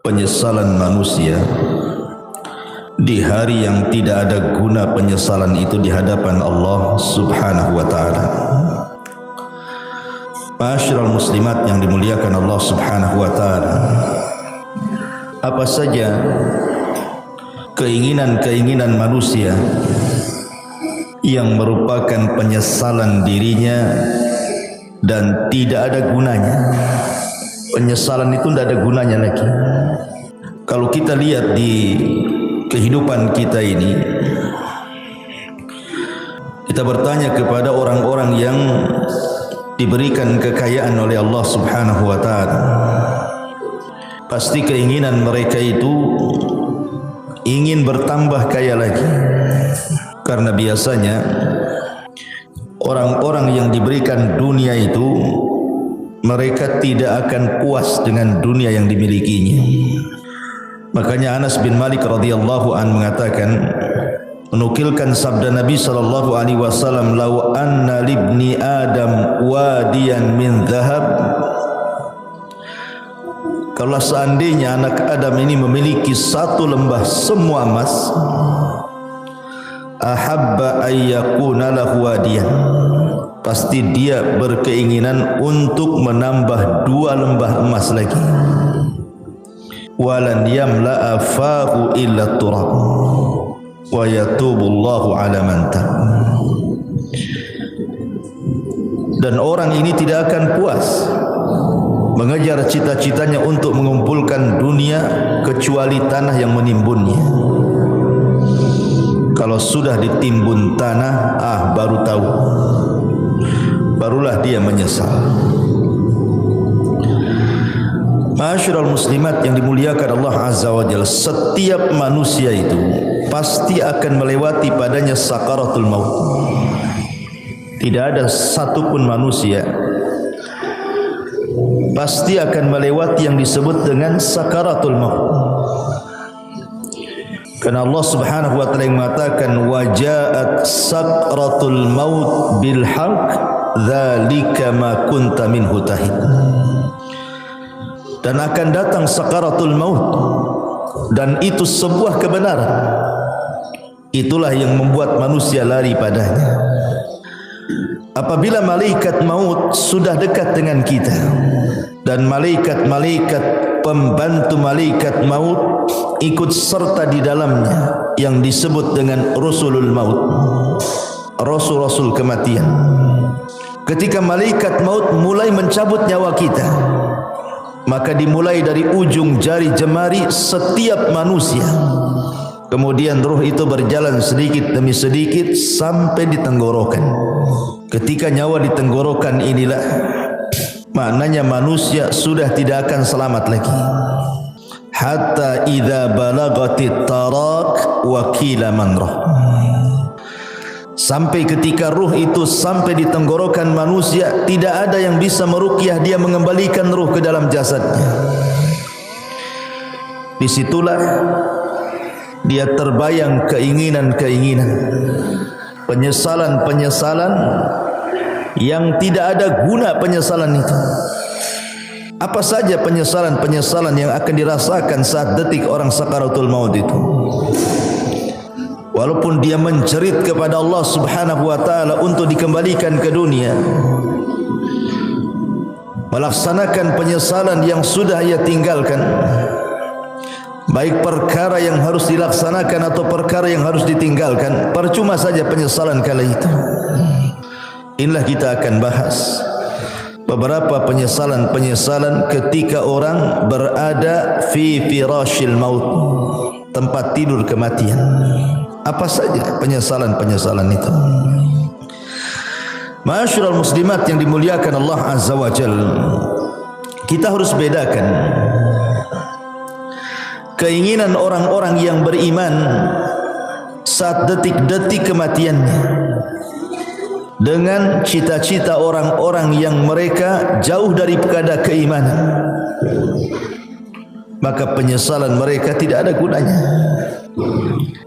penyesalan manusia di hari yang tidak ada guna penyesalan itu di hadapan Allah Subhanahu wa taala. Ma'asyiral muslimat yang dimuliakan Allah Subhanahu wa taala, apa saja keinginan-keinginan manusia yang merupakan penyesalan dirinya dan tidak ada gunanya. Penyesalan itu tidak ada gunanya lagi. Kalau kita lihat di kehidupan kita ini, kita bertanya kepada orang-orang yang diberikan kekayaan oleh Allah Subhanahu wa taala, pasti keinginan mereka itu ingin bertambah kaya lagi. Karena biasanya orang-orang yang diberikan dunia itu mereka tidak akan puas dengan dunia yang dimilikinya. Makanya Anas bin Malik radhiyallahu an mengatakan, menukilkan sabda Nabi sallallahu alaihi wasallam, "Lau anna libni Adam wadiyan min dhahab." Kalau seandainya anak Adam ini memiliki satu lembah semua emas, ahabba ayyakuna lahu wadiyan, pasti dia berkeinginan untuk menambah 2 lembah emas lagi. Walan yamla'a fahu illa turab wa yatubullahu ala man tab. Dan orang ini tidak akan puas mengejar cita-citanya untuk mengumpulkan dunia kecuali tanah yang menimbunnya. Kalau sudah ditimbun tanah, baru tahu, barulah dia menyesal. Ma'asyiral muslimat yang dimuliakan Allah Azza wa Jalla, setiap manusia itu pasti akan melewati padanya sakaratul maut. Tidak ada satupun manusia pasti akan melewati yang disebut dengan sakaratul maut. Karena Allah Subhanahu wa taala mengatakan, wajaat sakratul maut bil haqq dzalika ma kunta minhu tahid. Dan akan datang sakaratul maut, dan itu sebuah kebenaran. Itulah yang membuat manusia lari padanya. Apabila malaikat maut sudah dekat dengan kita, dan malaikat-malaikat pembantu malaikat maut ikut serta di dalamnya yang disebut dengan rusulul maut, rasul-rasul kematian. Ketika malaikat maut mulai mencabut nyawa kita, maka dimulai dari ujung jari jemari setiap manusia. Kemudian ruh itu berjalan sedikit demi sedikit sampai di tenggorokan. Ketika nyawa di tenggorokan inilah maknanya manusia sudah tidak akan selamat lagi. Hatta idza balagatit tarak wa qila man rah. Sampai ketika ruh itu sampai di tenggorokan manusia, tidak ada yang bisa meruqyah dia mengembalikan ruh ke dalam jasadnya. Disitulah dia terbayang keinginan-keinginan, penyesalan-penyesalan yang tidak ada guna penyesalan itu. Apa saja penyesalan-penyesalan yang akan dirasakan saat detik orang sakaratul maut itu. Walaupun dia menjerit kepada Allah Subhanahu wa taala untuk dikembalikan ke dunia, melaksanakan penyesalan yang sudah ia tinggalkan, baik perkara yang harus dilaksanakan atau perkara yang harus ditinggalkan, percuma saja penyesalan kala itu. Inilah kita akan bahas beberapa penyesalan-penyesalan ketika orang berada fi firashil maut, tempat tidur kematian. Apa saja penyesalan-penyesalan itu? Ma'asyiral muslimat yang dimuliakan Allah Azza wa Jalla, kita harus bedakan keinginan orang-orang yang beriman saat detik-detik kematiannya dengan cita-cita orang-orang yang mereka jauh daripada keimanan. Maka penyesalan mereka tidak ada gunanya.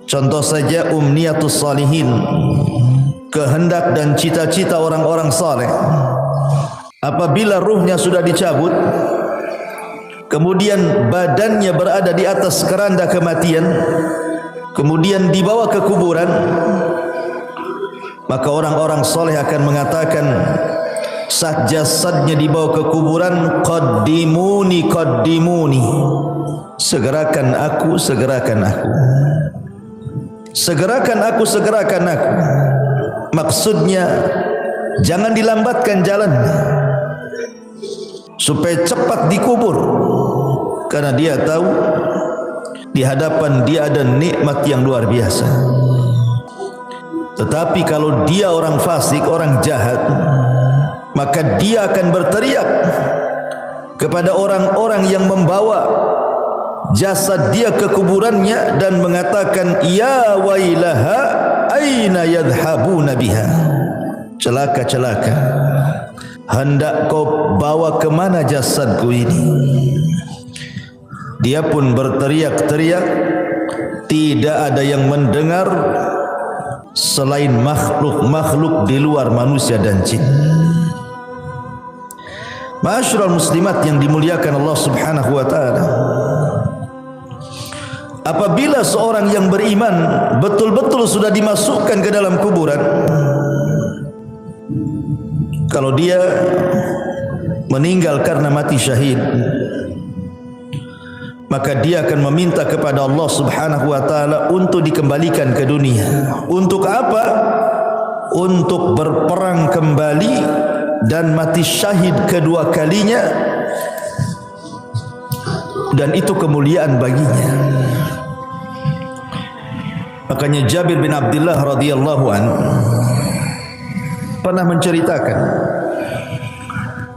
Contoh saja umniyatus salihin, kehendak dan cita-cita orang-orang saleh. Apabila ruhnya sudah dicabut, kemudian badannya berada di atas keranda kematian, kemudian dibawa ke kuburan, maka orang-orang soleh akan mengatakan saat jasadnya dibawa ke kuburan, qaddimuni qaddimuni, segerakan aku, segerakan aku, segerakan aku, segerakan aku. Maksudnya jangan dilambatkan jalan supaya cepat dikubur, karena dia tahu di hadapan dia ada nikmat yang luar biasa. Tetapi kalau dia orang fasik, orang jahat, maka dia akan berteriak kepada orang-orang yang membawa jasad dia ke kuburannya dan mengatakan, ya wailaha aina yadhhabuna biha, celaka celaka, hendak kau bawa ke mana jasadku ini? Dia pun berteriak-teriak, tidak ada yang mendengar selain makhluk-makhluk di luar manusia dan jin. Ma'asyiral muslimat yang dimuliakan Allah Subhanahu wa taala, apabila seorang yang beriman betul-betul sudah dimasukkan ke dalam kuburan, kalau dia meninggal karena mati syahid, maka dia akan meminta kepada Allah Subhanahu wa taala untuk dikembalikan ke dunia. Untuk apa? Untuk berperang kembali dan mati syahid kedua kalinya, dan itu kemuliaan baginya. Makanya Jabir bin Abdullah radhiyallahu anhu pernah menceritakan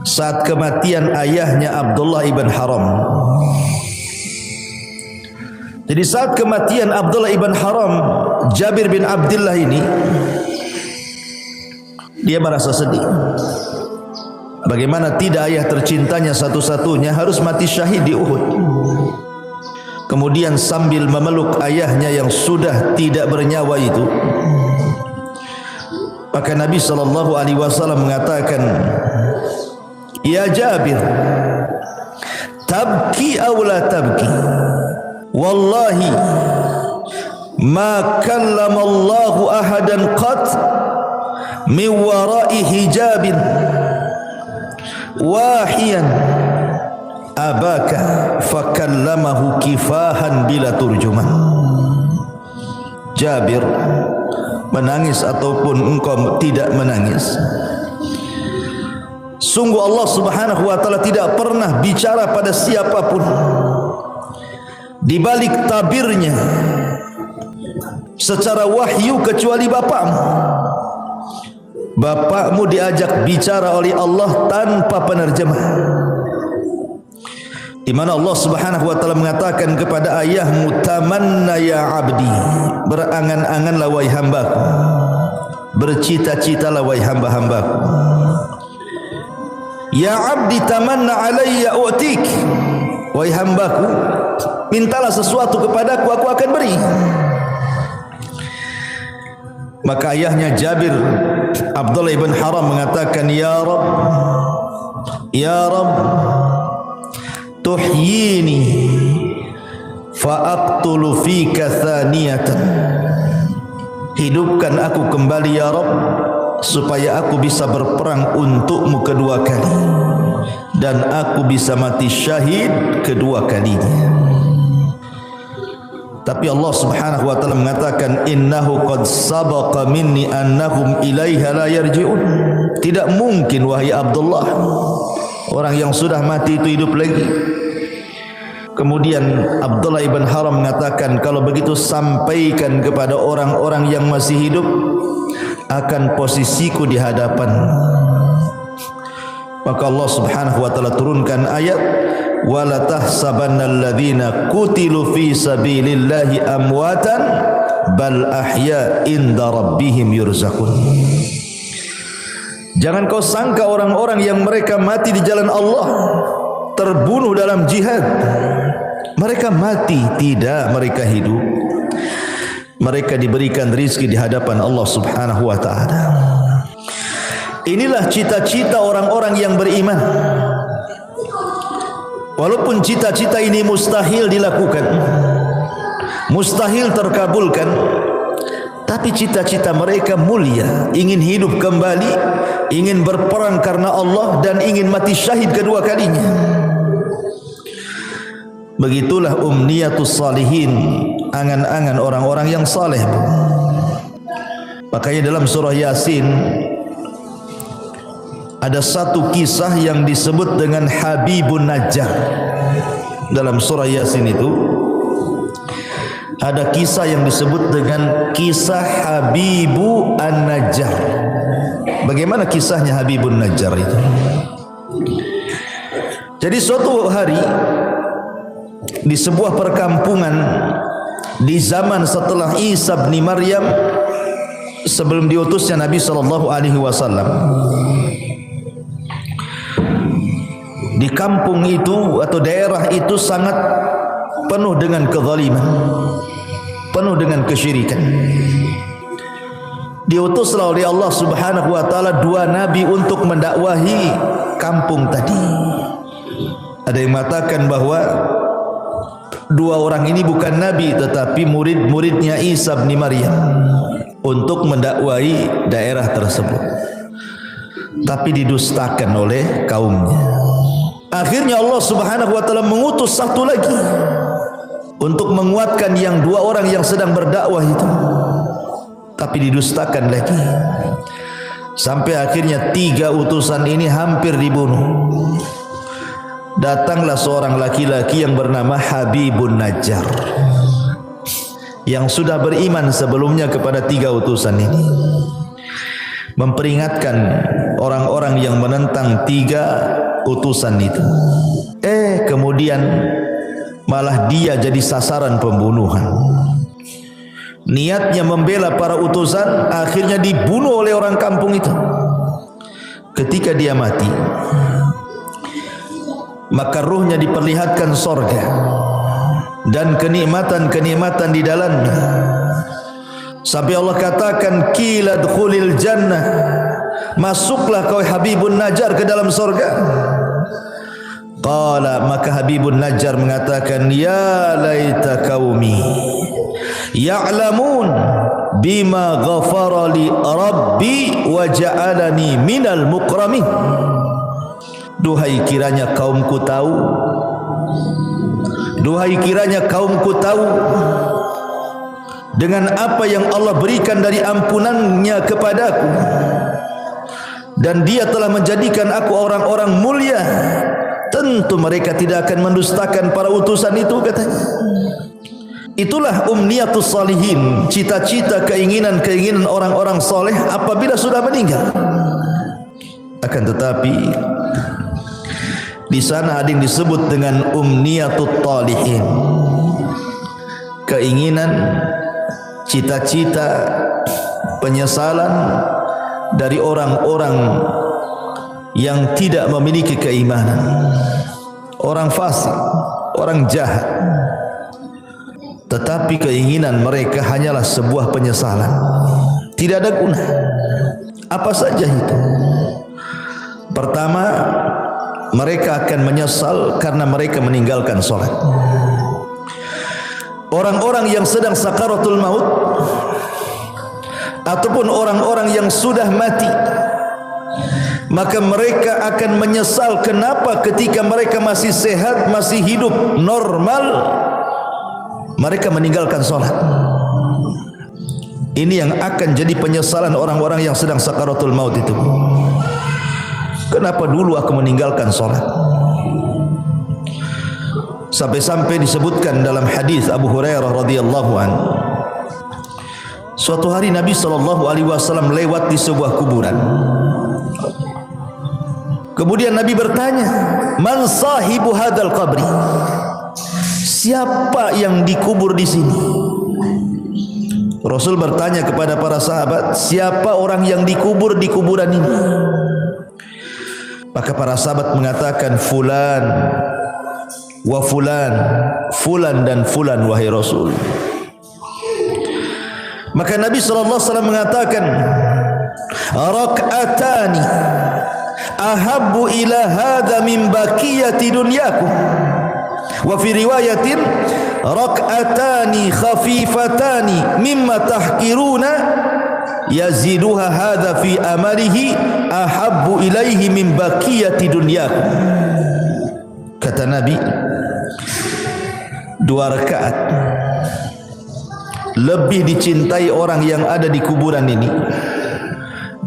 saat kematian ayahnya Abdullah ibn Haram. Jadi saat kematian Abdullah ibn Haram, Jabir bin Abdullah ini dia merasa sedih. Bagaimana tidak ayah tercintanya satu-satunya harus mati syahid di Uhud. Kemudian sambil memeluk ayahnya yang sudah tidak bernyawa itu, maka Nabi SAW mengatakan, ya Jabir, tabki aw la tabki, wallahi ma kallama Allahu ahadan qat min wara'i hijabin wahiyan abaka fakallamahu kifahan bila turjuman. Jabir, menangis ataupun engkau tidak menangis, sungguh Allah Subhanahu wa taala tidak pernah bicara pada siapapun di balik tabirnya secara wahyu kecuali bapakmu. Bapakmu diajak bicara oleh Allah tanpa penerjemah, di mana Allah Subhanahu wa taala mengatakan kepada ayahmu, tamanna ya abdi, berangan-anganlah wahai hambaku, bercita-citalah wahai hamba-hambaku. Ya abdi tamanna alayya u'tik, wahai hambaku, mintalah sesuatu kepadaku, aku akan beri. Maka ayahnya Jabir Abdullah ibn Haram mengatakan, ya Rabb, ya Rabb, tuhyini fa'aqtulu fika thaniyatan, hidupkan aku kembali ya Rabb, supaya aku bisa berperang untukmu kedua kali, dan aku bisa mati syahid kedua kalinya. Tapi Allah Subhanahu wa taala mengatakan, innahu qad sabaqa minni annahum ilaiha la yarji'un. Tidak mungkin wahai Abdullah, orang yang sudah mati itu hidup lagi. Kemudian Abdullah ibn Haram mengatakan, kalau begitu sampaikan kepada orang-orang yang masih hidup akan posisiku di hadapan. Maka Allah Subhanahu wa taala turunkan ayat, wala tahsabannal ladzina qutilu fi sabilillahi amwatan bal ahya inda rabbihim yurzaqun. Jangan kau sangka orang-orang yang mereka mati di jalan Allah, terbunuh dalam jihad, mereka mati. Tidak, mereka hidup. Mereka diberikan rizki di hadapan Allah Subhanahu wa taala. Inilah cita-cita orang-orang yang beriman. Walaupun cita-cita ini mustahil dilakukan, mustahil terkabulkan, tapi cita-cita mereka mulia, ingin hidup kembali, ingin berperang karena Allah, dan ingin mati syahid kedua kalinya. Begitulah umniyatus salihin, angan-angan orang-orang yang saleh. Makanya dalam surah Yasin ada satu kisah yang disebut dengan Habibun Najjar. Dalam surah Yasin itu ada kisah yang disebut dengan kisah Habibu An-Najjar. Bagaimana kisahnya Habibun Najjar itu? Jadi suatu hari di sebuah perkampungan di zaman setelah Isa bin Maryam, sebelum diutusnya Nabi SAW, di kampung itu atau daerah itu sangat penuh dengan kezaliman, penuh dengan kesyirikan. Diutuslah oleh Allah Subhanahu wa taala dua nabi untuk mendakwahi kampung tadi. Ada yang mengatakan bahwa dua orang ini bukan nabi tetapi murid-muridnya Isa bin Maryam untuk mendakwahi daerah tersebut, tapi didustakan oleh kaumnya. Akhirnya Allah Subhanahu wa taala mengutus satu lagi untuk menguatkan yang dua orang yang sedang berdakwah itu, tapi didustakan lagi. Sampai akhirnya tiga utusan ini hampir dibunuh. Datanglah seorang laki-laki yang bernama Habibun Najjar, yang sudah beriman sebelumnya kepada tiga utusan ini, memperingatkan orang-orang yang menentang tiga utusan itu. Kemudian malah dia jadi sasaran pembunuhan. Niatnya membela para utusan, akhirnya dibunuh oleh orang kampung itu. Ketika dia mati, maka ruhnya diperlihatkan sorga dan kenikmatan-kenikmatan di dalamnya. Sampai Allah katakan, qila dkhulil jannah, masuklah kau Habibun Najjar ke dalam sorga. Qala, maka Habibun Najjar mengatakan, ya laita qaumi ya'lamun bima ghafara li rabbi wa ja'alani minal mukramin. Duhai kiranya kaumku tahu, duhai kiranya kaumku tahu dengan apa yang Allah berikan dari ampunannya kepadaku, dan dia telah menjadikan aku orang-orang mulia. Tentu mereka tidak akan mendustakan para utusan itu, katanya. Itulah umniyatus salihin, cita-cita, keinginan-keinginan orang-orang soleh apabila sudah meninggal. Akan tetapi di sana ada yang disebut dengan umniyatut talihin, keinginan, cita-cita, penyesalan dari orang-orang yang tidak memiliki keimanan, orang fasik, orang jahat. Tetapi keinginan mereka hanyalah sebuah penyesalan, tidak ada guna. Apa saja itu? Pertama, mereka akan menyesal karena mereka meninggalkan sholat. Orang-orang yang sedang sakaratul maut ataupun orang-orang yang sudah mati, maka mereka akan menyesal kenapa ketika mereka masih sehat, masih hidup normal, mereka meninggalkan sholat. Ini yang akan jadi penyesalan orang-orang yang sedang sakaratul maut itu. Kenapa dulu aku meninggalkan sholat? Sampai-sampai disebutkan dalam hadis Abu Hurairah radhiyallahu anhu, suatu hari Nabi SAW lewat di sebuah kuburan. Kemudian Nabi bertanya, man sahibu hadal qabri? Siapa yang dikubur di sini? Rasul bertanya kepada para sahabat, siapa orang yang dikubur di kuburan ini? Maka para sahabat mengatakan, fulan wa fulan, fulan dan fulan wahai Rasul. Maka Nabi SAW mengatakan, rak'atani ahabbu ila hadha min baqiyati dunyakum. Wa fi riwayatin rak'atani khafifatani mimma tahqiruna yaziduha hadha fi amalihi ahabbu ilaihi min baqiyati dunyakum. Kata Nabi, 2 rakaat lebih dicintai orang yang ada di kuburan ini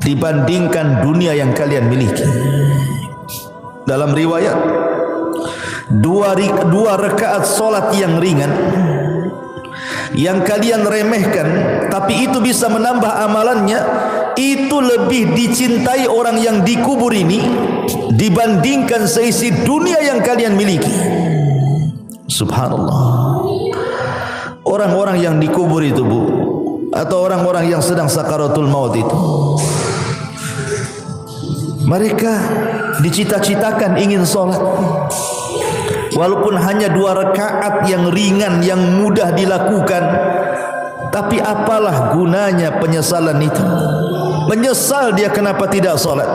dibandingkan dunia yang kalian miliki. Dalam riwayat, 2 rakaat solat yang ringan yang kalian remehkan, tapi itu bisa menambah amalannya, itu lebih dicintai orang yang dikubur ini dibandingkan seisi dunia yang kalian miliki. Subhanallah. Orang-orang yang dikubur itu, Bu, atau orang-orang yang sedang sakaratul maut itu, mereka dicita-citakan ingin sholat, walaupun hanya 2 rakaat yang ringan, yang mudah dilakukan. Tapi apalah gunanya penyesalan itu? Menyesal dia kenapa tidak sholat,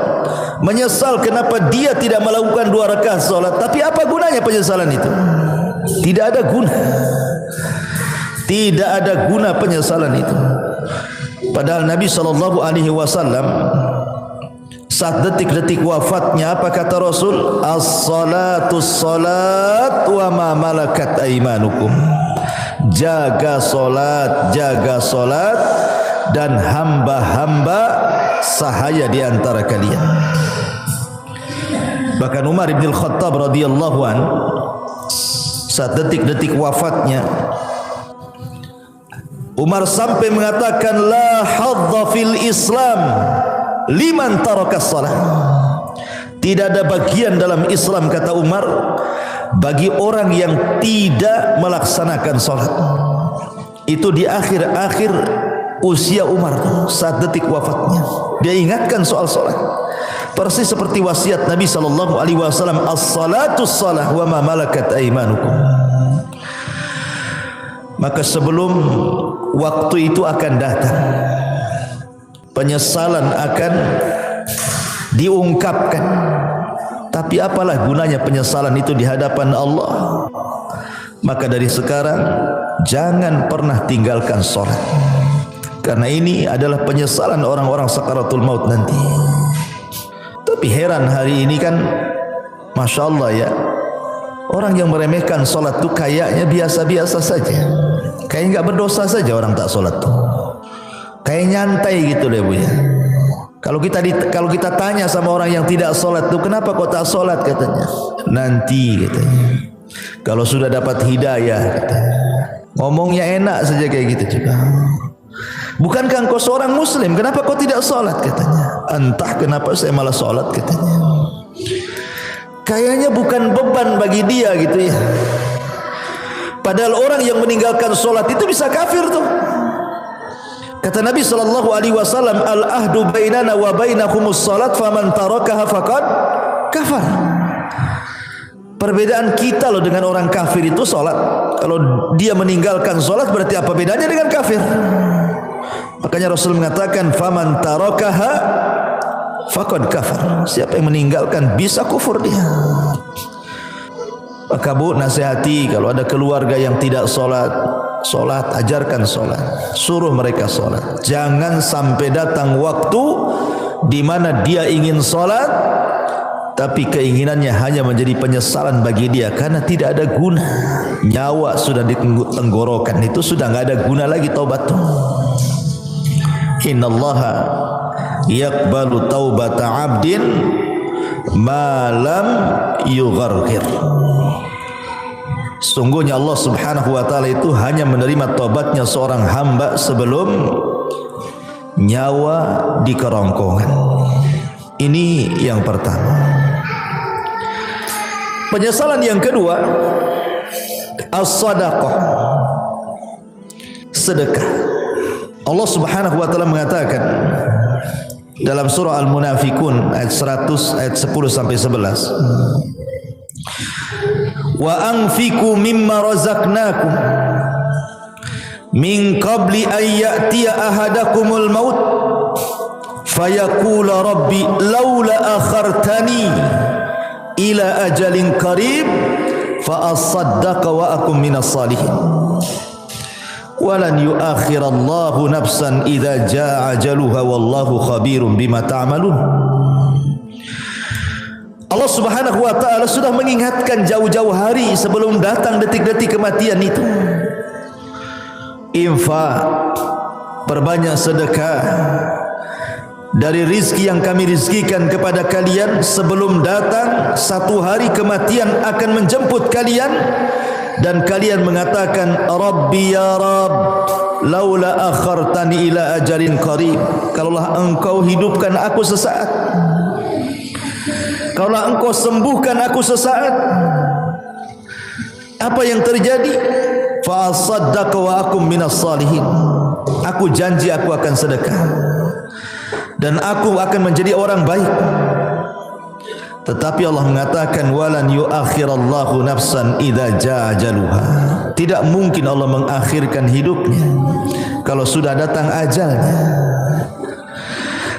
menyesal kenapa dia tidak melakukan 2 rakaat sholat. Tapi apa gunanya penyesalan itu? Tidak ada guna. Tidak ada guna penyesalan itu. Padahal Nabi SAW saat detik-detik wafatnya, apa kata Rasul? As-salatu salat wa ma malakat aimanukum. Jaga solat, jaga solat, dan hamba-hamba sahaya di antara kalian. Bahkan Umar bin Khattab radhiyallahu an, saat detik-detik wafatnya, Umar sampai mengatakan, la hadza fil Islam liman taraka salat. Tidak ada bagian dalam Islam, kata Umar, bagi orang yang tidak melaksanakan salat. Itu di akhir-akhir usia Umar, saat detik wafatnya, dia ingatkan soal salat. Persis seperti wasiat Nabi SAW, as-salatus salah wa ma malakat aimanukum. Maka sebelum waktu itu akan datang, penyesalan akan diungkapkan. Tapi apalah gunanya penyesalan itu di hadapan Allah? Maka dari sekarang jangan pernah tinggalkan sholat, karena ini adalah penyesalan orang-orang sakaratul maut nanti. Tapi heran hari ini kan, Masya Allah ya, orang yang meremehkan sholat itu kayaknya biasa-biasa saja, kayak nggak berdosa saja orang tak sholat tuh, kayak nyantai gitu deh, Bu ya. Kalau kita tanya sama orang yang tidak sholat tuh, kenapa kau tak sholat, katanya, nanti katanya, kalau sudah dapat hidayah, katanya. Ngomongnya enak saja kayak gitu juga. Bukankah engkau seorang muslim, kenapa kau tidak sholat, katanya. Entah kenapa saya malah sholat, katanya. Kayaknya bukan beban bagi dia gitu ya. Padahal orang yang meninggalkan sholat itu bisa kafir tuh. Kata Nabi SAW, al-ahdu bainana wa bainakumus salat, faman tarakaha faqad kafar. Perbedaan kita loh dengan orang kafir itu salat. Kalau dia meninggalkan salat, berarti apa bedanya dengan kafir? Makanya Rasul mengatakan, faman tarakaha faqad kafar. Siapa yang meninggalkan bisa kufur dia. Maka Bu, nasihati kalau ada keluarga yang tidak sholat, ajarkan sholat, suruh mereka sholat. Jangan sampai datang waktu di mana dia ingin sholat, tapi keinginannya hanya menjadi penyesalan bagi dia, karena tidak ada guna. Nyawa sudah di tenggorokan, itu sudah nggak ada guna lagi taubat. Innallaha yaqbalu taubata abdin ma lam yugharghir. Sungguhnya Allah Subhanahu wa ta'ala itu hanya menerima taubatnya seorang hamba sebelum nyawa di kerongkongan. Ini yang pertama. Penyesalan yang kedua, as-sadaqah, sedekah. Allah Subhanahu wa ta'ala mengatakan dalam surah Al-Munafikun ayat 100, ayat 10 sampai 11, wa anfiqu mimma razaqnakum min qabli an ya'tiya ahadakumul maut fayaqula rabbi laula akhartani ila ajalin qarib fa asaddaqa wa akum minas salihin. Walan yuakhirallahu nafsan idza jaa ajaluha wallahu khabirum bima ta'malun. Allah Subhanahu wa taala sudah mengingatkan jauh-jauh hari sebelum datang detik-detik kematian itu. Infak, perbanyak sedekah dari rizki yang kami rizkikan kepada kalian sebelum datang satu hari kematian akan menjemput kalian, dan kalian mengatakan Rabbi ya Rabb laula akhartani ila ajalin qarib. Kalaulah engkau hidupkan aku sesaat, kalaulah engkau sembuhkan aku sesaat, apa yang terjadi? Fa asaddaqa wa akum minas salihin. Aku janji aku akan sedekah dan aku akan menjadi orang baik. Tetapi Allah mengatakan walan yuakhirallahu nafsan idza jaa ajaluha. Tidak mungkin Allah mengakhirkan hidupnya kalau sudah datang ajalnya.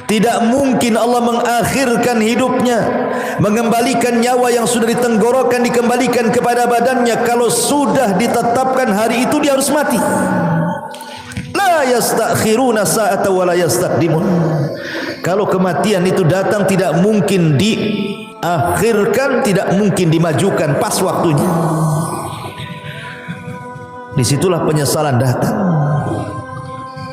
Tidak mungkin Allah mengakhirkan hidupnya, mengembalikan nyawa yang sudah ditenggorokan dikembalikan kepada badannya kalau sudah ditetapkan hari itu dia harus mati. La yastakhiruna sa'ata wa la yastaqdimun. Kalau kematian itu datang tidak mungkin diakhirkan, tidak mungkin dimajukan pas waktunya. Disitulah penyesalan datang.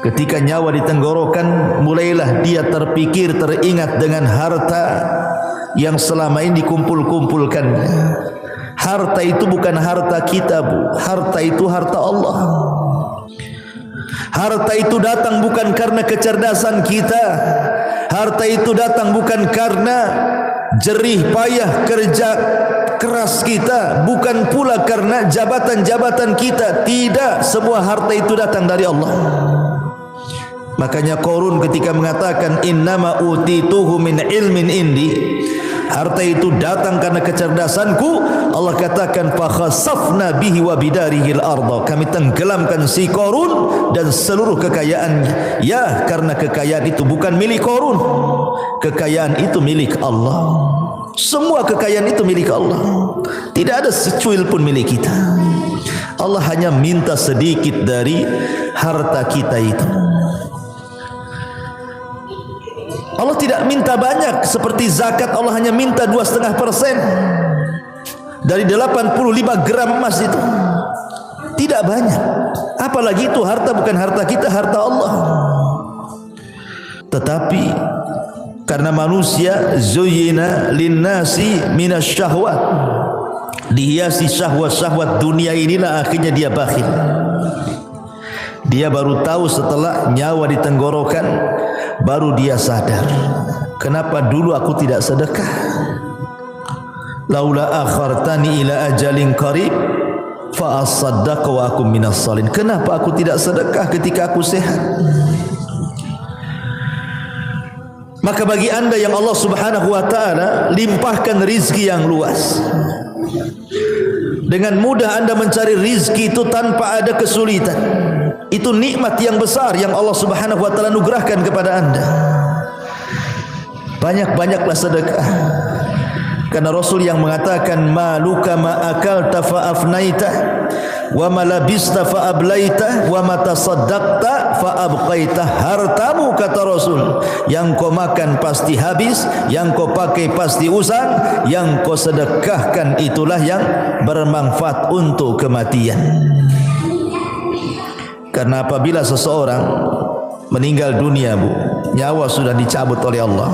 Ketika nyawa ditenggorokan, mulailah dia terpikir, teringat dengan harta yang selama ini dikumpul-kumpulkannya. Harta itu bukan harta kita, Bu. Harta itu harta Allah. Harta itu datang bukan karena kecerdasan kita. Harta itu datang bukan karena jerih payah kerja keras kita, bukan pula karena jabatan-jabatan kita. Tidak, semua harta itu datang dari Allah. Makanya Qarun ketika mengatakan innama utituhu min ilmin indi, harta itu datang karena kecerdasanku, Allah katakan fa khasafna bihi wa bidarihil arda, kami tenggelamkan si Qarun dan seluruh kekayaannya. Ya, karena kekayaan itu bukan milik Qarun, kekayaan itu milik Allah. Semua kekayaan itu milik Allah. Tidak ada secuil pun milik kita. Allah hanya minta sedikit dari harta kita itu. Allah tidak minta banyak seperti zakat. Allah hanya minta 2,5% dari 85 gram emas itu. Tidak banyak. Apalagi itu harta bukan harta kita, harta Allah. Tetapi karena manusia zuyyina linnasi minasyahwat, dihiasi syahwat-syahwat dunia inilah, akhirnya dia bakhil. Dia baru tahu setelah nyawa ditenggorokan, baru dia sadar, kenapa dulu aku tidak sedekah? Laula akhartani ila ajalin qarib fa asaddaqa wa akum minas salihin. Kenapa aku tidak sedekah ketika aku sehat? Maka bagi anda yang Allah Subhanahu wa ta'ala limpahkan rizki yang luas, dengan mudah anda mencari rizki itu tanpa ada kesulitan. Itu nikmat yang besar yang Allah Subhanahu wa ta'ala anugerahkan kepada anda. Banyak-banyaklah sedekah. Karena Rasul yang mengatakan maluka ma akalta fa afnaita wa ma labista fa ablaita wa ma tasaddaqta fa abqaita. Hartamu, kata Rasul, yang kau makan pasti habis, yang kau pakai pasti usang, yang kau sedekahkan itulah yang bermanfaat untuk kematian. Karena apabila seseorang meninggal dunia, Bu, nyawa sudah dicabut oleh Allah.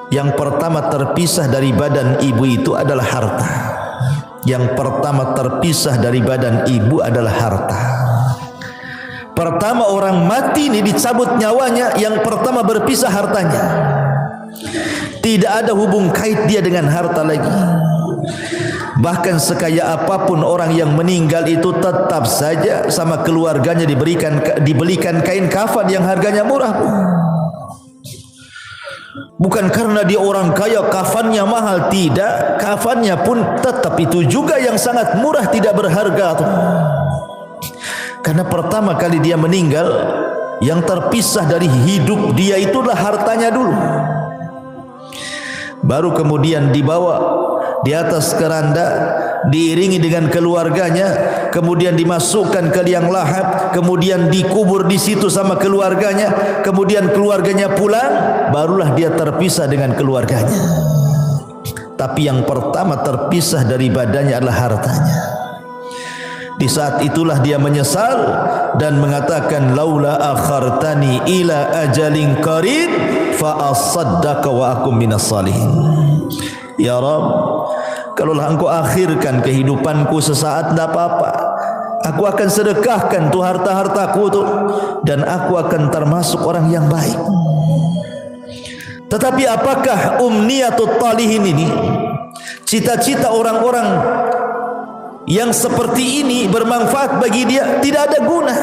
Yang pertama terpisah dari badan ibu itu adalah harta. Yang pertama terpisah dari badan ibu adalah harta. Pertama orang mati ini dicabut nyawanya, yang pertama berpisah hartanya. Tidak ada hubung kait dia dengan harta lagi. Bahkan sekaya apapun orang yang meninggal itu tetap saja sama keluarganya dibelikan kain kafan yang harganya murah. Bukan karena dia orang kaya kafannya mahal, tidak. Kafannya pun tetap itu juga yang sangat murah, tidak berharga. Karena pertama kali dia meninggal, yang terpisah dari hidup dia itulah hartanya dulu. Baru kemudian dibawa di atas keranda, diiringi dengan keluarganya, kemudian dimasukkan ke liang lahat, kemudian dikubur di situ sama keluarganya, kemudian keluarganya pulang, barulah dia terpisah dengan keluarganya. Tapi yang pertama terpisah dari badannya adalah hartanya. Di saat itulah dia menyesal dan mengatakan, laula akhartani ila ajalin qarib fa asaddaqa wa akum minas salihin. Ya Rabb, kalaulah engkau akhirkan kehidupanku sesaat, tidak apa-apa, aku akan sedekahkan tuh harta-hartaku tuh, dan aku akan termasuk orang yang baik. Tetapi apakah umniyatut talihin ini, cita-cita orang-orang yang seperti ini bermanfaat bagi dia? Tidak ada guna.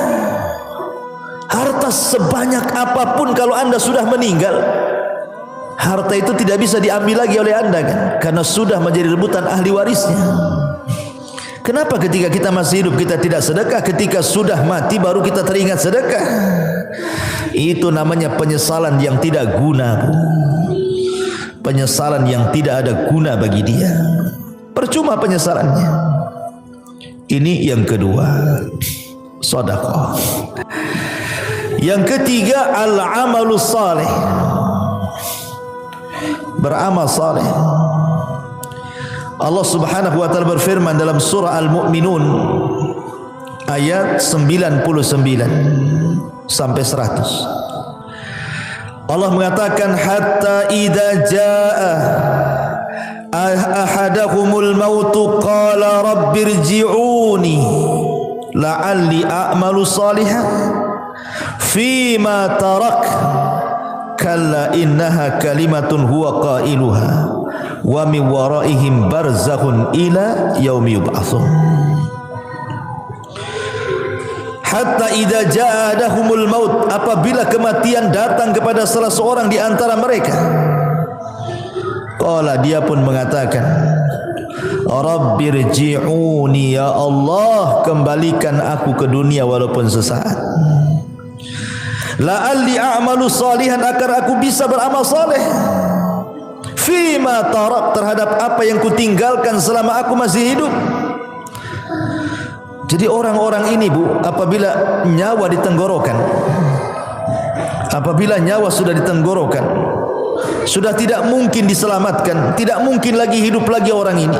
Harta sebanyak apapun kalau anda sudah meninggal, harta itu tidak bisa diambil lagi oleh anda kan, karena sudah menjadi rebutan ahli warisnya. Kenapa ketika kita masih hidup kita tidak sedekah, ketika sudah mati baru kita teringat sedekah? Itu namanya penyesalan yang tidak guna, penyesalan yang tidak ada guna bagi dia, percuma penyesalannya. Ini yang kedua, sedekah. Yang ketiga, al-amalus salih, beramal saleh. Allah Subhanahu wa taala berfirman dalam surah Al-Mu'minun ayat 99 sampai 100. Allah mengatakan, hatta idza jaa ahadahumul mautu qala rabbirji'uni la'alli a'malu salihan fima tarak kalla innaha kalimatun huwa qailuha wa min waraihim barzakhun ila yaumi yub'atsun. Hatta idza ja'adahumul maut, apabila kematian datang kepada salah seorang di antara mereka, qala, dia pun mengatakan, rabbirji'uni, ya Allah, kembalikan aku ke dunia walaupun sesaat, la'alli a'malu salihan, agar aku bisa beramal saleh, fima tarak, terhadap apa yang kutinggalkan selama aku masih hidup. Jadi orang-orang ini, Bu, apabila nyawa di tenggorokan, apabila nyawa sudah di tenggorokan, sudah tidak mungkin diselamatkan, tidak mungkin lagi hidup lagi orang ini,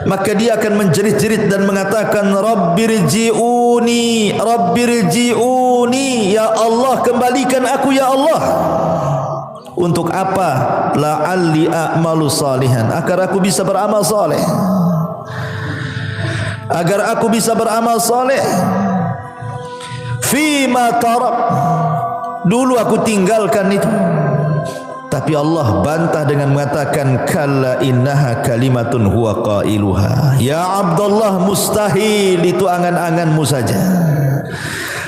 maka dia akan menjerit-jerit dan mengatakan, rabbirji'uni, rabbirji'uni, ya Allah, kembalikan aku ya Allah. Untuk apa? La'alli a'malu salihan, agar aku bisa beramal saleh, agar aku bisa beramal saleh. Fima tarak, dulu aku tinggalkan itu. Tapi Allah bantah dengan mengatakan, kalla innaha kalimatun huwa qailuha. Ya Abdullah, mustahil, itu angan-anganmu saja.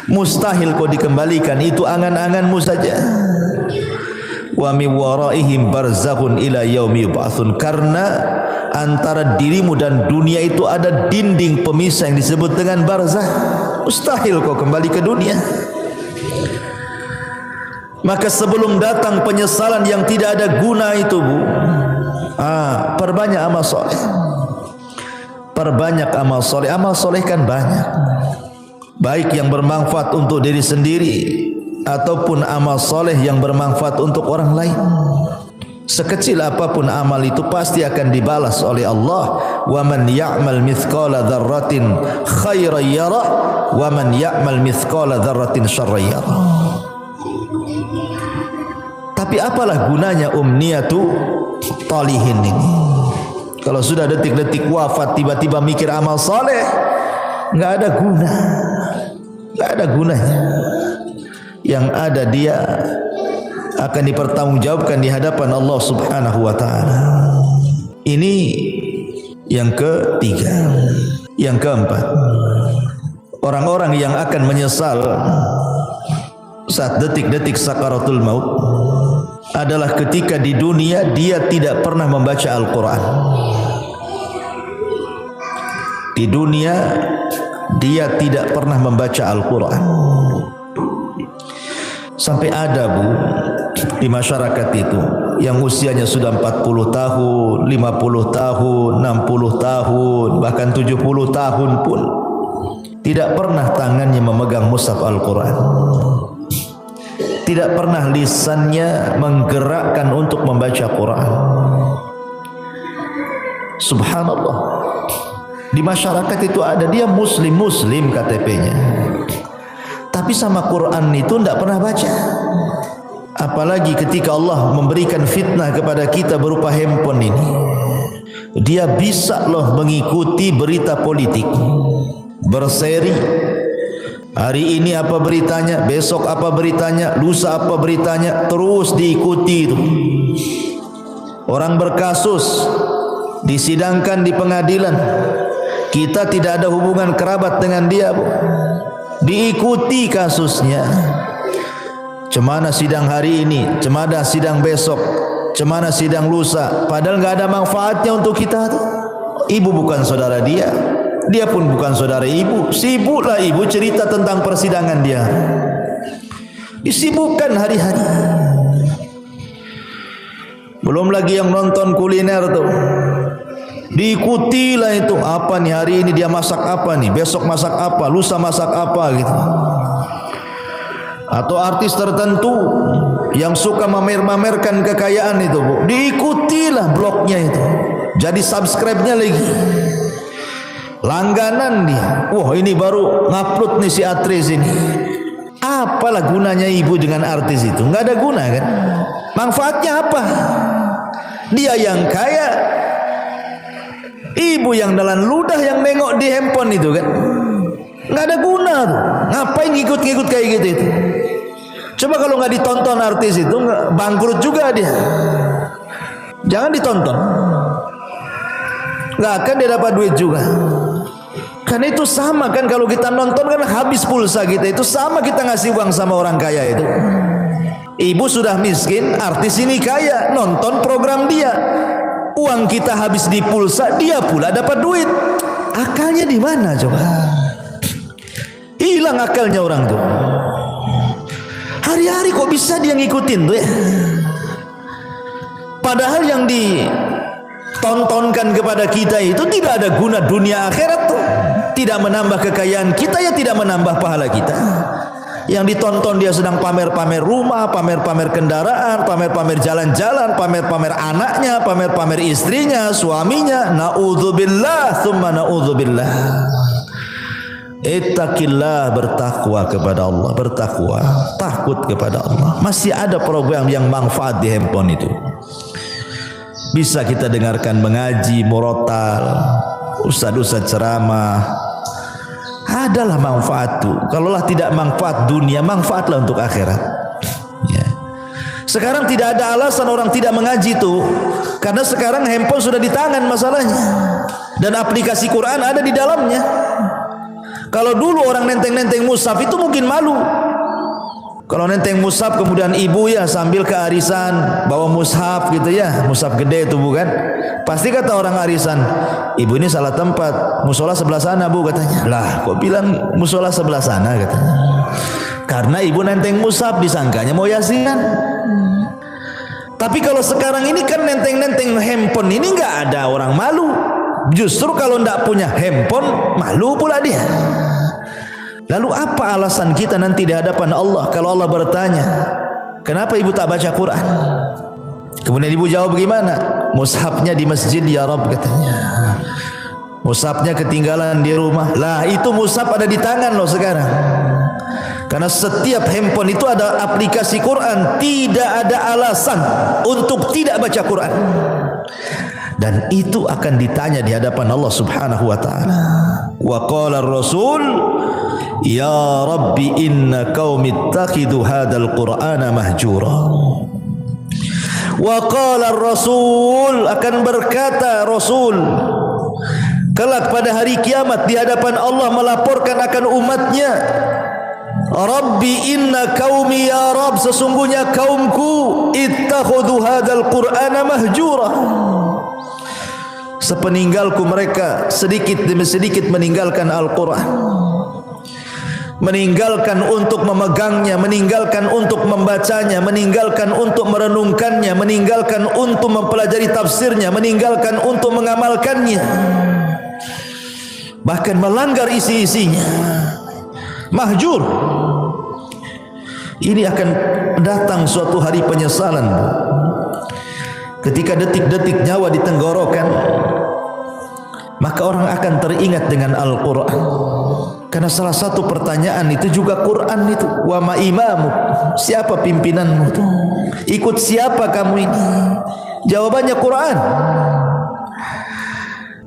Mustahil kau dikembalikan, itu angan-anganmu saja. Wa min waraihim barzakhun ila yaumi yub'atsun, karena antara dirimu dan dunia itu ada dinding pemisah yang disebut dengan barzakh. Mustahil kau kembali ke dunia. Maka sebelum datang penyesalan yang tidak ada guna itu, Bu, perbanyak amal soleh, perbanyak amal soleh. Amal soleh kan banyak, baik yang bermanfaat untuk diri sendiri ataupun amal soleh yang bermanfaat untuk orang lain. Sekecil apapun amal itu pasti akan dibalas oleh Allah. Wa man ya'mal mithqala dzarratin khairan yara wa man ya'mal mithqala dzarratin syarran yara. Tapi apalah gunanya umniyatu talihin ini? Kalau sudah detik-detik wafat tiba-tiba mikir amal saleh, enggak ada guna, enggak ada gunanya. Yang ada dia akan dipertanggungjawabkan di hadapan Allah Subhanahu wa taala. Ini yang ketiga. Yang keempat, orang-orang yang akan menyesal saat detik-detik sakaratul maut adalah ketika di dunia dia tidak pernah membaca Al-Quran. Di dunia dia tidak pernah membaca Al-Quran. Sampai ada, Bu, di masyarakat itu yang usianya sudah 40 tahun, 50 tahun, 60 tahun, bahkan 70 tahun pun tidak pernah tangannya memegang mushaf Al-Quran, tidak pernah lisannya menggerakkan untuk membaca Quran. Subhanallah, di masyarakat itu ada dia muslim KTP-nya, tapi sama Quran itu tidak pernah baca. Apalagi ketika Allah memberikan fitnah kepada kita berupa handphone ini, dia bisa loh mengikuti berita politik, berseri. Hari ini apa beritanya, besok apa beritanya, lusa apa beritanya, terus diikuti itu. Orang berkasus disidangkan di pengadilan, kita tidak ada hubungan kerabat dengan dia, Bu. Diikuti kasusnya. Cemana sidang hari ini, cemana sidang besok, cemana sidang lusa, padahal nggak ada manfaatnya untuk kita tuh. Ibu bukan saudara dia, dia pun bukan saudara ibu. Sibuklah ibu cerita tentang persidangan dia, disibukkan hari-hari. Belum lagi yang nonton kuliner tuh, diikutilah itu. Apa nih hari ini dia masak apa nih, besok masak apa, lusa masak apa gitu. Atau artis tertentu yang suka mamer-mamerkan kekayaan itu, Bu, diikutilah blognya itu, jadi subscribe-nya lagi, langganan dia. Wah, ini baru ngupload nih si artis ini. Apalah gunanya ibu dengan artis itu? Nggak ada guna kan? Manfaatnya apa? Dia yang kaya, ibu yang dalam ludah yang nengok di handphone itu kan, nggak ada guna tuh. Ngapain ngikut-ngikut kayak gitu itu? Coba kalau nggak ditonton artis itu, bangkrut juga dia. Jangan ditonton, nggak akan dia dapat duit juga. Karena itu sama kan, kalau kita nonton kan habis pulsa kita, itu sama kita ngasih uang sama orang kaya itu. Ibu sudah miskin, artis ini kaya, nonton program dia, uang kita habis di pulsa, dia pula dapat duit. Akalnya di mana coba? Hilang akalnya orang tuh. Hari-hari kok bisa dia ngikutin tuh ya? Padahal yang ditontonkan kepada kita itu tidak ada guna dunia akhirat tuh. Tidak menambah kekayaan kita, ya tidak menambah pahala kita. Yang ditonton dia sedang pamer-pamer rumah, pamer-pamer kendaraan, pamer-pamer jalan-jalan, pamer-pamer anaknya, pamer-pamer istrinya, suaminya. Na'udzubillah, tsumma na'udzubillah. Ittaqillah, bertakwa kepada Allah, bertakwa, takut kepada Allah. Masih ada program yang manfaat di handphone itu. Bisa kita dengarkan mengaji, murotal, ustaz-ustaz ceramah. Adalah manfaat tuh. Kalaulah tidak manfaat dunia, manfaatlah untuk akhirat. Ya. Sekarang tidak ada alasan orang tidak mengaji tuh, karena sekarang handphone sudah di tangan masalahnya, dan aplikasi Quran ada di dalamnya. Kalau dulu orang nenteng-nenteng mushaf itu mungkin malu. Kalau nenteng mushaf kemudian ibu ya sambil ke arisan bawa mushaf gitu ya, mushaf gede itu bukan? Pasti kata orang arisan, ibu ini salah tempat, musola sebelah sana bu katanya. Lah kok bilang musola sebelah sana katanya? Karena ibu nenteng mushaf disangkanya mau yasinan. Tapi kalau sekarang ini kan nenteng-nenteng handphone ini nggak ada orang malu. Justru kalau tidak punya handphone malu pula dia. Lalu apa alasan kita nanti di hadapan Allah kalau Allah bertanya, kenapa ibu tak baca Quran? Kemudian ibu jawab bagaimana? Mushafnya di masjid ya Rabb katanya. Mushafnya ketinggalan di rumah. Lah itu mushaf ada di tangan loh sekarang. Karena setiap handphone itu ada aplikasi Quran. Tidak ada alasan untuk tidak baca Quran. Dan itu akan ditanya di hadapan Allah Subhanahu wa taala. Wa qala ar-rasul ya rabbi inna qaumi ittakhidhu hadzal qur'ana mahjura. Wa qala ar-rasul, akan berkata Rasul kelak pada hari kiamat di hadapan Allah melaporkan akan umatnya, Rabbi inna qaumi ya Rabb, sesungguhnya kaumku ittakhadhu hadzal qur'ana mahjura. Sepeninggalku mereka sedikit demi sedikit meninggalkan Al-Quran. meninggalkan untuk memegangnya, meninggalkan untuk membacanya, meninggalkan untuk merenungkannya, meninggalkan untuk mempelajari tafsirnya, meninggalkan untuk mengamalkannya, bahkan melanggar isi-isinya, mahjur. Ini akan datang suatu hari penyesalan, ketika detik-detik nyawa ditenggorokan, maka orang akan teringat dengan Al-Quran. Karena salah satu pertanyaan itu juga Quran itu. Wa ma imamu, siapa pimpinanmu itu? Ikut siapa kamu ini? Jawabannya Quran.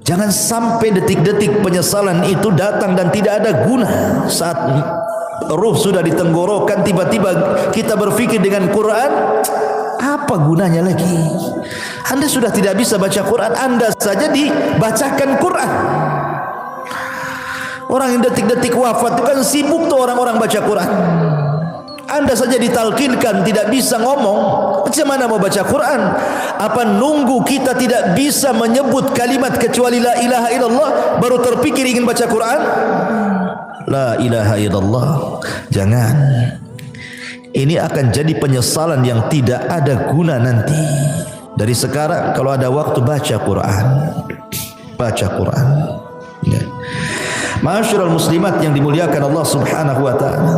Jangan sampai detik-detik penyesalan itu datang dan tidak ada guna. Saat ruh sudah ditenggorokan, tiba-tiba kita berfikir dengan Quran, apa gunanya lagi? Anda sudah tidak bisa baca Quran, Anda saja dibacakan Quran. Orang yang detik-detik wafat itu kan sibuk tuh orang-orang baca Quran. Anda saja ditalkinkan, tidak bisa ngomong, macam mana mau baca Quran? Apa nunggu kita tidak bisa menyebut kalimat kecuali la ilaha illallah baru terpikir ingin baca Quran? La ilaha illallah. Jangan. Ini akan jadi penyesalan yang tidak ada guna nanti. Dari sekarang kalau ada waktu baca Quran. Baca Quran. Ya. Ma'asyiral muslimat yang dimuliakan Allah Subhanahu wa taala.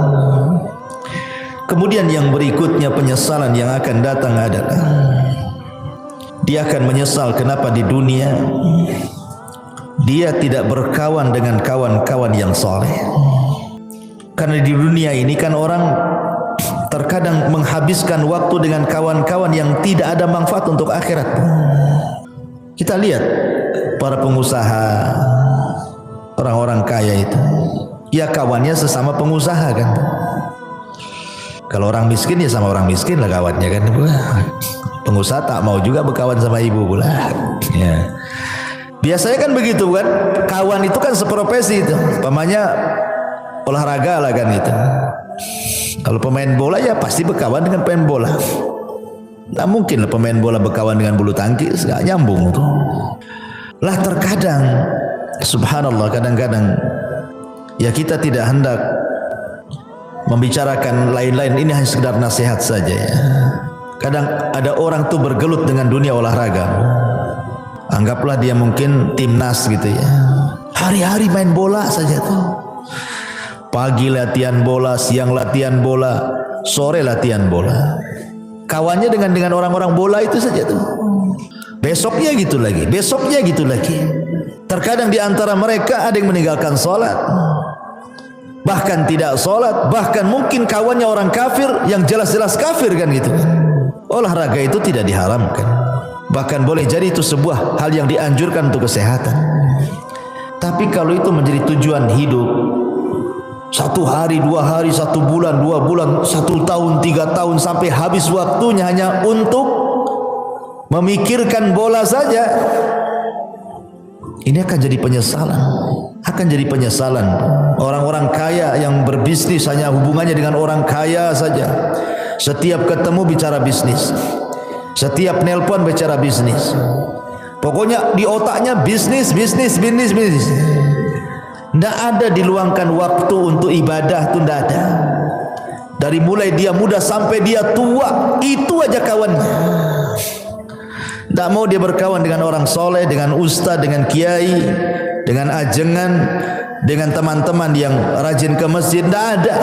Kemudian yang berikutnya penyesalan yang akan datang adalah dia akan menyesal kenapa di dunia dia tidak berkawan dengan kawan-kawan yang saleh. Karena di dunia ini kan orang terkadang menghabiskan waktu dengan kawan-kawan yang tidak ada manfaat untuk akhirat. Kita lihat para pengusaha, orang-orang kaya itu, ya kawannya sesama pengusaha kan. Kalau orang miskin ya sama orang miskin lah kawannya kan. Pengusaha tak mau juga berkawan sama ibu pula. Ya. Biasanya kan begitu kan. Kawan itu kan seprofesi itu. Pamannya olahraga lah kan itu. Kalau pemain bola ya pasti berkawan dengan pemain bola. Tak mungkin lah pemain bola berkawan dengan bulu tangkis, gak nyambung tuh. Lah terkadang subhanallah, kadang-kadang ya kita tidak hendak membicarakan lain-lain, ini hanya sekedar nasihat saja ya. Kadang ada orang tuh bergelut dengan dunia olahraga. Anggaplah dia mungkin timnas gitu ya. Hari-hari main bola saja tuh. Pagi latihan bola, siang latihan bola, sore latihan bola. Kawannya dengan orang-orang bola itu saja tuh. Besoknya gitu lagi, besoknya gitu lagi. Terkadang di antara mereka ada yang meninggalkan sholat, bahkan tidak sholat, bahkan mungkin kawannya orang kafir yang jelas-jelas kafir kan gitu. Olahraga itu tidak diharamkan, bahkan boleh jadi itu sebuah hal yang dianjurkan untuk kesehatan. Tapi kalau itu menjadi tujuan hidup, 1 hari, 2 hari, 1 bulan, 2 bulan, 1 tahun, 3 tahun, sampai habis waktunya hanya untuk memikirkan bola saja, ini akan jadi penyesalan. Akan jadi penyesalan. Orang-orang kaya yang berbisnis hanya hubungannya dengan orang kaya saja. Setiap ketemu bicara bisnis, setiap nelpon bicara bisnis. Pokoknya di otaknya bisnis, bisnis, bisnis, bisnis. Tidak ada diluangkan waktu untuk ibadah, itu tidak ada. Dari mulai dia muda sampai dia tua, itu aja kawannya. Tak mau dia berkawan dengan orang soleh, dengan ustaz, dengan kiai, dengan ajengan, dengan teman-teman yang rajin ke masjid. Tak ada.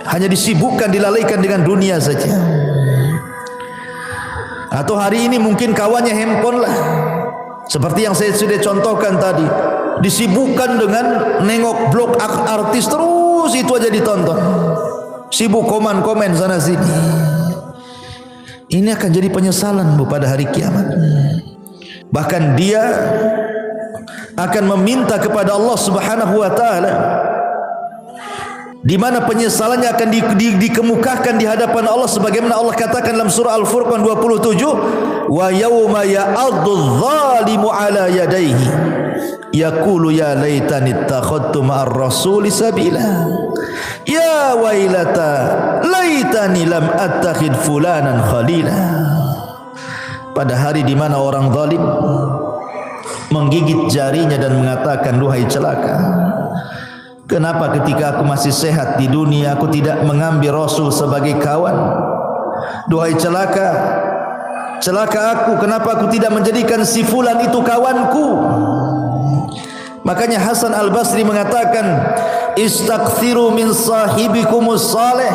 Hanya disibukkan, dilalaikan dengan dunia saja. Atau hari ini mungkin kawannya handphone lah. Seperti yang saya sudah contohkan tadi. Disibukkan dengan nengok blog artis, terus itu aja ditonton. Sibuk komen-komen sana sini. Ini akan jadi penyesalan pada hari kiamat. Bahkan dia akan meminta kepada Allah Subhanahu wa taala, di mana penyesalannya akan dikemukakan di hadapan Allah sebagaimana Allah katakan dalam surah Al-Furqan 27, wa yauma ya'addu dzalimu ala yadayhi yaqulu ya laitani ittakhadtu ma'ar rasuli sabila ya wailata laitani lam attakhid fulanan khalila. Pada hari di mana orang zalim menggigit jarinya dan mengatakan, duhai celaka, Kenapa ketika aku masih sehat di dunia aku tidak mengambil Rasul sebagai kawan? Duhai celaka, celaka aku, kenapa aku tidak menjadikan si fulan itu kawanku? Makanya Hasan Al-Basri mengatakan, istaghfiru min sahibikumus salih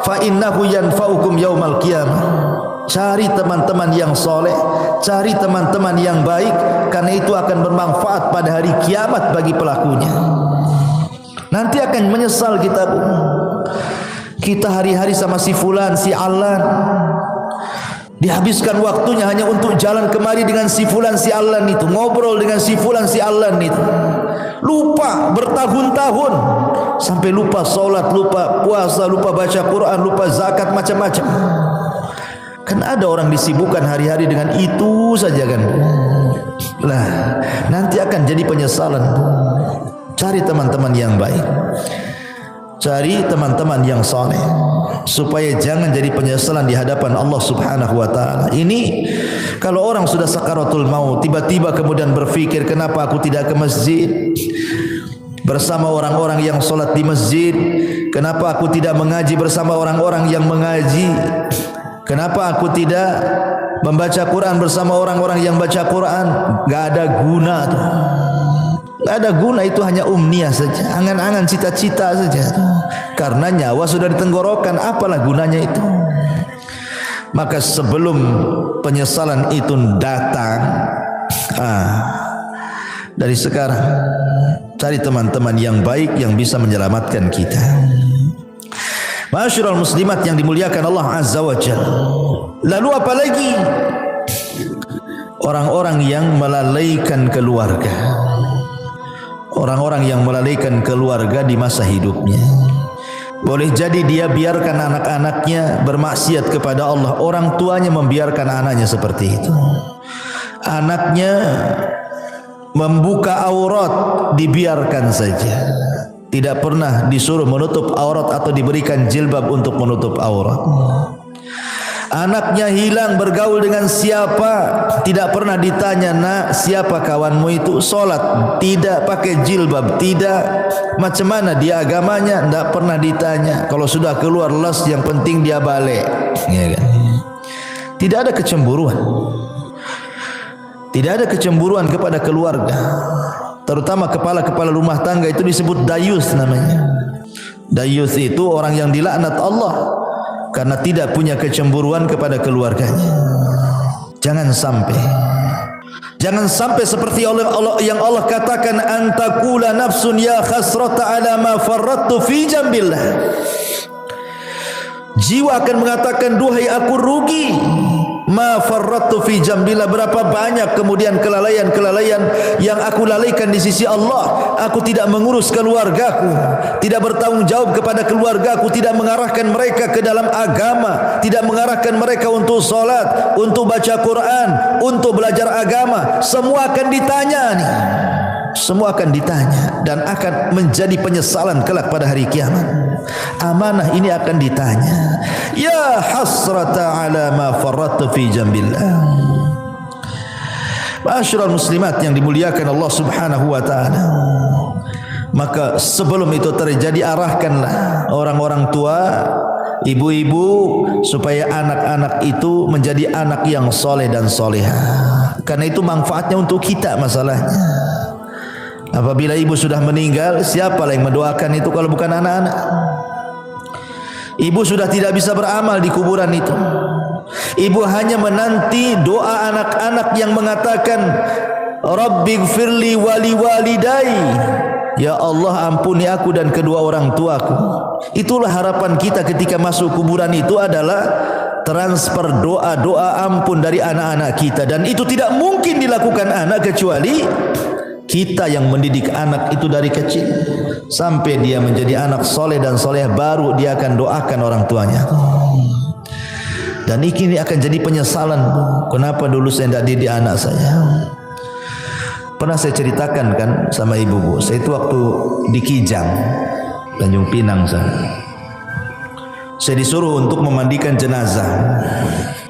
fa innahu yanfa'ukum yaumal qiyamah. Cari teman-teman yang soleh, cari teman-teman yang baik, karena itu akan bermanfaat pada hari kiamat bagi pelakunya. Nanti akan menyesal kita, Bu. Kita hari-hari sama si fulan, si alan, dihabiskan waktunya hanya untuk jalan kemari dengan si fulan, si alan itu, ngobrol dengan si fulan, si alan itu. Lupa bertahun-tahun, sampai lupa solat, lupa puasa, lupa baca Quran, lupa zakat, macam-macam. Kan ada orang disibukkan hari-hari dengan itu saja kan. Lah, nanti akan jadi penyesalan. Cari teman-teman yang baik, cari teman-teman yang saleh, supaya jangan jadi penyesalan di hadapan Allah Subhanahu wa taala. Ini kalau orang sudah sakaratul maut, tiba-tiba kemudian berfikir, kenapa aku tidak ke masjid bersama orang-orang yang salat di masjid? Kenapa aku tidak mengaji bersama orang-orang yang mengaji? Kenapa aku tidak membaca Quran bersama orang-orang yang baca Quran? Gak ada guna tuh. Gak ada guna, itu hanya umniah saja, angan-angan, cita-cita saja. Karena nyawa sudah di tenggorokan, apalah gunanya itu? Maka sebelum penyesalan itu datang, dari sekarang cari teman-teman yang baik yang bisa menyelamatkan kita. Ma'asyiral muslimat yang dimuliakan Allah Azza wa Jalla. Lalu apa lagi? Orang-orang yang melalaikan keluarga. Orang-orang yang melalaikan keluarga di masa hidupnya. Boleh jadi dia biarkan anak-anaknya bermaksiat kepada Allah. Orang tuanya membiarkan anaknya seperti itu. Anaknya membuka aurat, dibiarkan saja. Tidak pernah disuruh menutup aurat atau diberikan jilbab untuk menutup aurat. Anaknya hilang bergaul dengan siapa, tidak pernah ditanya, nak siapa kawanmu itu? Solat tidak, pakai jilbab tidak, macam mana dia agamanya, tidak pernah ditanya. Kalau sudah keluar las, yang penting dia balik, ya kan? Tidak ada kecemburuan, tidak ada kecemburuan kepada keluarga. Terutama kepala-kepala rumah tangga itu disebut dayus namanya. Dayus itu orang yang dilaknat Allah karena tidak punya kecemburuan kepada keluarganya. Jangan sampai seperti yang Allah katakan, antakula nafsun ya khasrata ala ma farrattu fi jambillah. Jiwa akan mengatakan, duhai aku rugi, ma farrattu fi jambillah, berapa banyak kemudian kelalaian-kelalaian yang aku lalaikan di sisi Allah. Aku tidak mengurus keluargaku, tidak bertanggung jawab kepada keluargaku, tidak mengarahkan mereka ke dalam agama, tidak mengarahkan mereka untuk salat, untuk baca Quran, untuk belajar agama. Semua akan ditanya nih. Semua akan ditanya dan akan menjadi penyesalan kelak pada hari kiamat. Amanah ini akan ditanya. Ya hasrata ala ma farrattu fi jambillah. Ma'asyiral muslimat yang dimuliakan Allah Subhanahu wa taala. Maka sebelum itu terjadi, arahkanlah orang-orang tua, ibu-ibu, supaya anak-anak itu menjadi anak yang soleh dan solehah. Karena itu manfaatnya untuk kita masalahnya. Apabila ibu sudah meninggal, siapa yang mendoakan itu kalau bukan anak-anak? Ibu sudah tidak bisa beramal di kuburan itu. Ibu hanya menanti doa anak-anak yang mengatakan, Rabbighfirli wali walidai. Ya Allah, ampuni aku dan kedua orang tuaku. Itulah harapan kita ketika masuk kuburan itu, adalah transfer doa-doa ampun dari anak-anak kita. Dan itu tidak mungkin dilakukan anak kecuali kita yang mendidik anak itu dari kecil sampai dia menjadi anak soleh dan soleh, baru dia akan doakan orang tuanya. Dan ini akan jadi penyesalan, kenapa dulu saya tidak didik anak saya. Pernah saya ceritakan kan sama ibu, Bu, saya itu waktu di Kijang, Tanjung Pinang sana, saya disuruh untuk memandikan jenazah.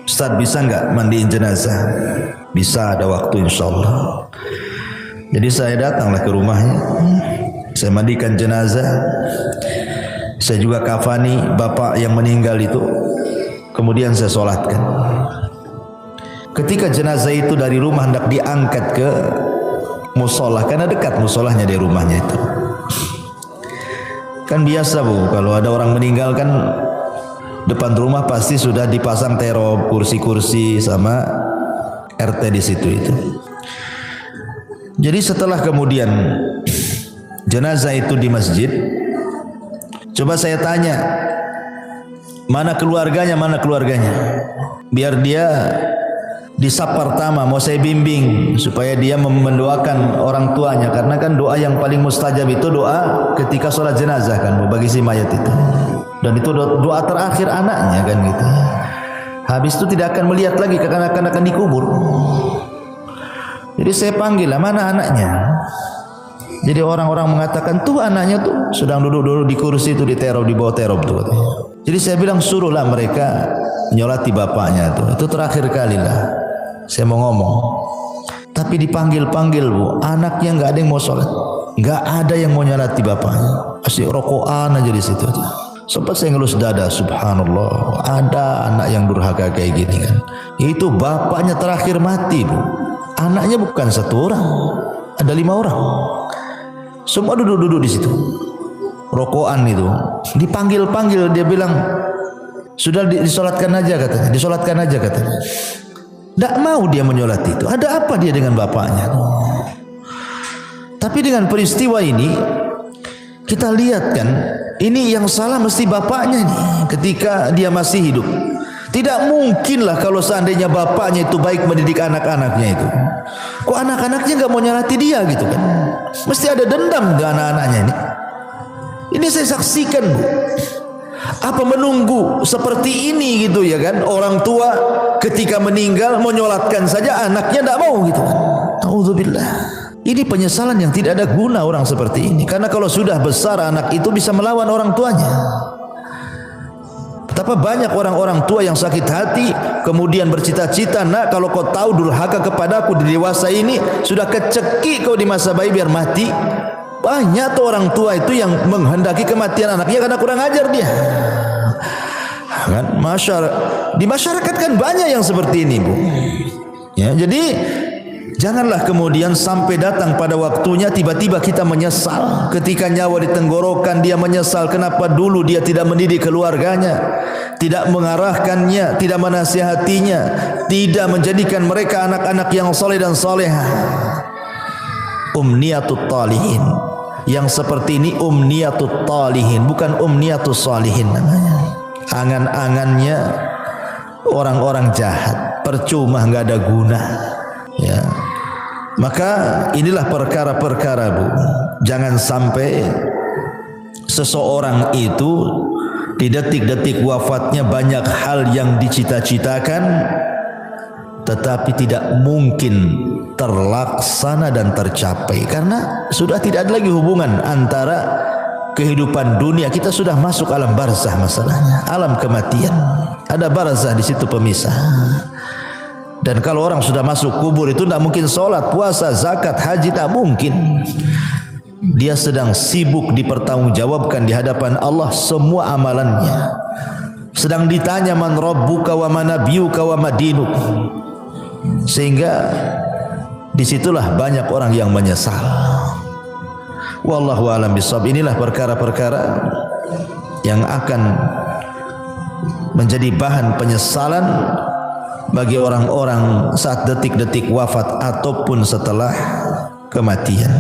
Ustaz, bisa enggak mandiin jenazah? Bisa, ada waktu insyaallah. Jadi saya datanglah ke rumahnya. Saya mandikan jenazah, saya juga kafani bapak yang meninggal itu, kemudian saya sholatkan. Ketika jenazah itu dari rumah hendak diangkat ke musola, karena dekat musolahnya dari rumahnya itu. Kan biasa Bu, kalau ada orang meninggal kan depan rumah pasti sudah dipasang terop, kursi-kursi sama RT di situ itu. Jadi setelah kemudian jenazah itu di masjid, coba saya tanya, mana keluarganya, biar dia di saf pertama mau saya bimbing supaya dia mendoakan orang tuanya, karena kan doa yang paling mustajab itu doa ketika sholat jenazah kan bagi si mayat itu, dan itu doa terakhir anaknya kan gitu. Habis itu tidak akan melihat lagi kekanak-kanak akan dikubur. Jadi saya panggil lah, mana anaknya? Jadi orang-orang mengatakan tuh anaknya tuh sedang duduk-duduk di kursi itu di terop, di bawah terop tuh. Jadi saya bilang suruhlah mereka nyolati bapaknya tuh. Itu terakhir kali lah saya mau ngomong. Tapi dipanggil-panggil Bu, anaknya nggak ada yang mau sholat, nggak ada yang mau nyolati bapaknya, masih rokokan aja di situ. Sempat saya ngelus dada, subhanallah, ada anak yang durhaka kayak gini kan. Itu bapaknya terakhir mati Bu, anaknya bukan satu orang, ada 5 orang. Semua duduk-duduk di situ, rokokan itu. Dipanggil-panggil dia bilang sudah disolatkan aja katanya, disolatkan aja katanya. Tidak mau dia menyolat itu. Ada apa dia dengan bapaknya? Tapi dengan peristiwa ini kita lihat kan, ini yang salah mesti bapaknya nih ketika dia masih hidup. Tidak mungkinlah kalau seandainya bapaknya itu baik mendidik anak-anaknya itu, kok anak-anaknya nggak mau nyolati dia gitu kan? Mesti ada dendam ke anak-anaknya ini. Ini saya saksikan Bu. Apa menunggu seperti ini gitu ya kan? Orang tua ketika meninggal menyolatkan saja anaknya tidak mau gitu kan? Auzubillah. Ini penyesalan yang tidak ada guna orang seperti ini. Karena kalau sudah besar anak itu bisa melawan orang tuanya. Betapa banyak orang-orang tua yang sakit hati kemudian bercita-cita, nak kalau kau tahu durhaka kepadaku di dewasa ini, sudah kecekik kau di masa bayi biar mati. Banyak tuh orang tua itu yang menghendaki kematian anaknya karena kurang ajar dia. Kan di masyarakat kan banyak yang seperti ini Bu. Ya, jadi janganlah kemudian sampai datang pada waktunya tiba-tiba kita menyesal. Ketika nyawa di tenggorokan dia menyesal kenapa dulu dia tidak mendidik keluarganya, tidak mengarahkannya, tidak menasihatinya, tidak menjadikan mereka anak-anak yang soleh dan solehah. Umniyatut talihin. Yang seperti ini umniyatut talihin, bukan umniyatus salihin namanya. Angan-angannya orang-orang jahat, percuma, nggak ada guna. Ya. Maka inilah perkara-perkara Bu. Jangan sampai seseorang itu di detik-detik wafatnya banyak hal yang dicita-citakan tetapi tidak mungkin terlaksana dan tercapai karena sudah tidak ada lagi hubungan antara kehidupan dunia. Kita sudah masuk alam barzah, masalahnya alam kematian, ada barzah di situ pemisah. Dan kalau orang sudah masuk kubur itu tidak mungkin sholat, puasa, zakat, haji, tak mungkin. Dia sedang sibuk dipertanggungjawabkan di hadapan Allah semua amalannya. Sedang ditanya man rabbuka wa man nabiyuka wa madinuk. Sehingga disitulah banyak orang yang menyesal. Wallahu a'lam bishawab. Inilah perkara-perkara yang akan menjadi bahan penyesalan bagi orang-orang saat detik-detik wafat ataupun setelah kematian.